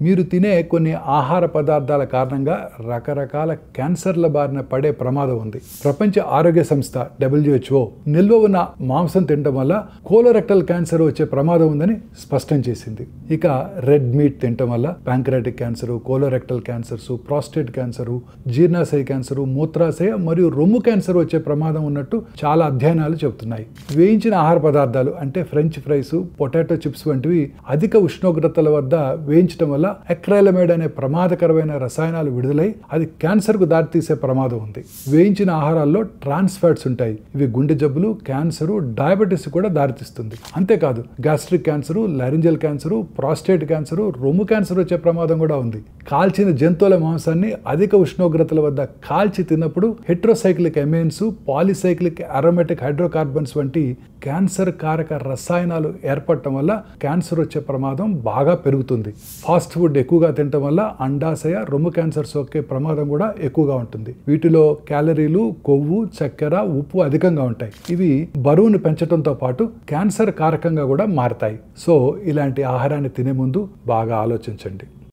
మీరు తినే కొన్ని ఆహార పదార్థాల కారణంగా రకరకాల క్యాన్సర్ల బారిన పడే ప్రమాదం ఉంది. ప్రపంచ ఆరోగ్య సంస్థ WHO నిల్వ ఉన్న మాంసం తినడం వల్ల కోలోరెక్టల్ క్యాన్సర్ వచ్చే ప్రమాదం ఉందని స్పష్టం చేసింది. ఇక రెడ్ మీట్ తినడం వల్ల pancreatic cancer, colorectal cancers, prostate cancer, జీర్ణాశయ క్యాన్సర్, మూత్రాశయ మరియు రొమ్ము క్యాన్సర్ వచ్చే ప్రమాదం ఉన్నట్టు చాలా అధ్యయనాలు చెబుతున్నాయి. వేయించిన ఆహార పదార్థాలు అంటే ఫ్రెంచ్ ఫ్రైస్, పొటాటో చిప్స్ వంటివి అధిక ఉష్ణోగ్రతల వద్ద వేయించడం వల్ల అక్రైలమైడ్ అనే ప్రమాదకరమైన రసాయనాలు విడుదలై అది క్యాన్సర్ కు దారితీసే ప్రమాదం ఉంది. వేయించిన ఆహారాల్లో ట్రాన్స్ ఫ్యాట్స్ ఉంటాయి. ఇవి గుండె జబ్బులు, క్యాన్సర్, డయాబెటీస్ కూడా దారితీస్తుంది. అంతేకాదు gastric cancer, laryngeal cancer, prostate cancer, రొమ్ము క్యాన్సర్ వచ్చే ప్రమాదం కూడా ఉంది. కాల్చిన జంతువుల మాంసాన్ని అధిక ఉష్ణోగ్రతల వద్ద కాల్చి తిన్నప్పుడు heterocyclic amines, polycyclic aromatic hydrocarbons వంటి క్యాన్సర్ కారక రసాయనాలు ఏర్పడటం వల్ల క్యాన్సర్ వచ్చే ప్రమాదం బాగా పెరుగుతుంది. ఫాస్ట్ ఫుడ్ ఎక్కువగా తినటం వల్ల అండాశయ, రొమ్ము క్యాన్సర్ సోకే ప్రమాదం కూడా ఎక్కువగా ఉంటుంది. వీటిలో క్యాలరీలు, కొవ్వు, చక్కెర, ఉప్పు అధికంగా ఉంటాయి. ఇవి బరువును పెంచడంతో పాటు క్యాన్సర్ కారకంగా కూడా మారతాయి. సో ఇలాంటి ఆహారాన్ని తినే ముందు బాగా ఆలోచించండి.